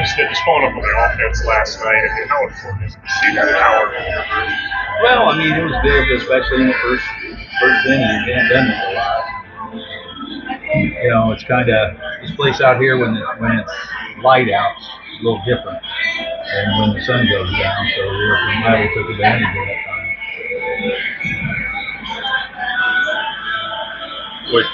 Just following up on the offense last night, I mean, how important is it to see that power in your group? Well, I mean, it was big, especially in the first inning. We hadn't done it a lot. You know, it's kind of this place out here when it's light out, it's a little different than when the sun goes down. So we're glad we took advantage of that time. With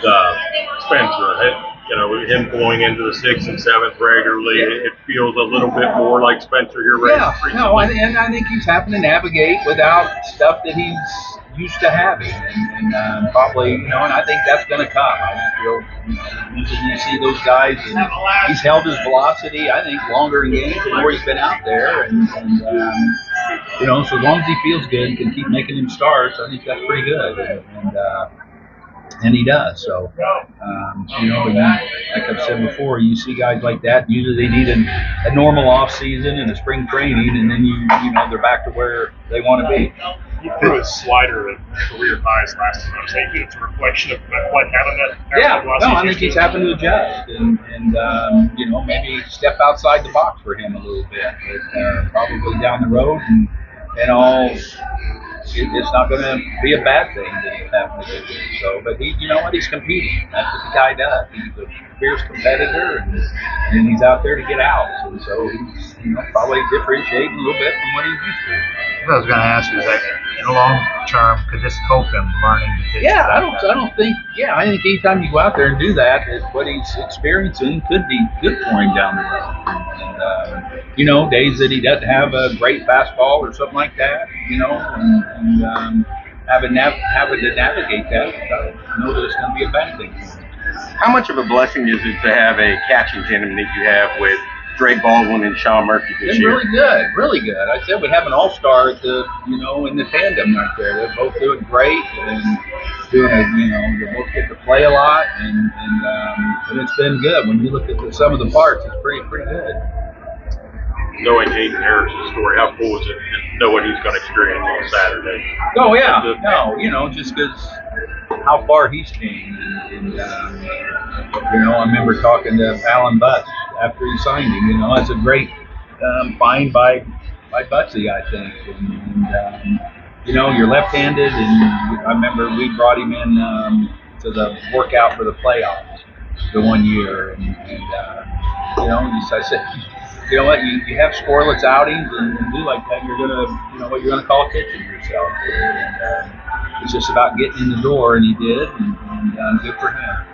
Spencer, you know, with him going into the 6th and 7th regularly, it feels a little bit more like Spencer here. Yeah, no, and I think he's having to navigate without stuff that he's used to having, and probably, you know, and I think that's going to come. I think usually you see those guys, and he's held his velocity, I think, longer in games the more he's been out there, and you know, so as long as he feels good and can keep making him starts, I think that's pretty good, and he does. So, you know, like I've said before, you see guys like that. Usually they need a normal off season and a spring training, and then you know they're back to where they want to be. He threw a slider at career highs last time. I think it's a reflection of like having that. Yeah, no, I think he's having to adjust, and you know, maybe step outside the box for him a little bit, but probably down the road and all. It's not going to be a bad thing that he's having to do. So, but he, you know what, he's competing. That's what the guy does. He's a fierce competitor, and he's out there to get outs. And so he's, you know, probably differentiating a little bit from what he's used to. What I was going to ask you is that in the long term, could this help him learning to pitch? Yeah, I don't think. Yeah, I think anytime you go out there and do that, what he's experiencing could be good for him down the road. And you know, days that he doesn't have a great fastball or something like that, you know, and having to navigate that, I know that it's going to be a bad thing. How much of a blessing is it to have a catching tandem that you have with Drake Baldwin and Sean Murphy this year? Really good, really good. I said we have an all-star at the, you know, in the tandem right there. They're both doing great and doing a, you know, they both get to play a lot, and it's been good. When you look at the sum of the parts, it's pretty good. Knowing Hayden Harris's story, how cool is it to know what he's going to experience on Saturday? Oh yeah, no, you know, just because how far he's came, and you know, I remember talking to Alan Butts after he signed him. You know, it's a great find by Butsy, I think, and you know, you're left-handed, and I remember we brought him in to the workout for the playoffs the one year, and you know, I said, you know what, you have scoreless outings and do like that, you're gonna, you know what, you're gonna call kitchen yourself, and it's just about getting in the door, and he did, and good for him.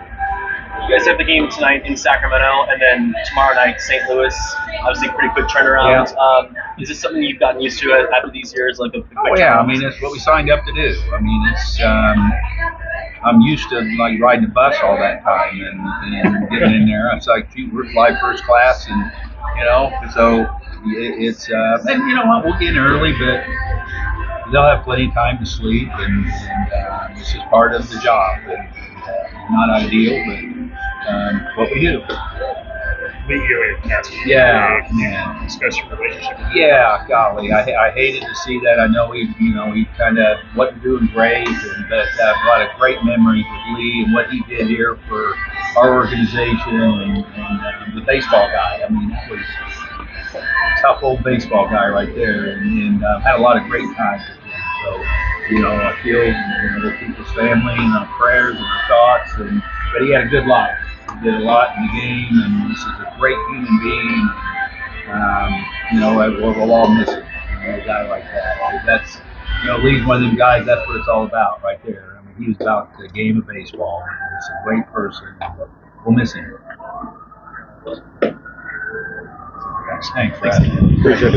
You guys have the game tonight in Sacramento, and then tomorrow night St. Louis. Obviously, pretty quick turnaround. Yeah. Is this something you've gotten used to after these years, like a quick Oh yeah, I mean, it's what we signed up to do. I mean, it's I'm used to like riding the bus all that time and getting in there. It's like, gee, we're fly first class, and you know, so it's and you know what, we'll get in early, but they'll have plenty of time to sleep, and this is part of the job. And, not ideal, but what we do. Yeah, man. Discuss your relationship. Yeah, golly, I hated to see that. I know he kind of wasn't doing great, but a lot of great memories with Lee and what he did here for our organization, and the baseball guy. I mean, that was a tough old baseball guy right there, and had a lot of great times with him. So, you know, I feel, you know, we'll keep his family in our prayers and our thoughts, but he had a good life. He did a lot in the game, and this is a great human being. You know, we'll all miss him, you know, a guy like that. That's, you know, Lee's one of them guys, that's what it's all about right there. I mean, he was about the game of baseball. He's a great person. We'll miss him. Thanks, Brad. Appreciate it.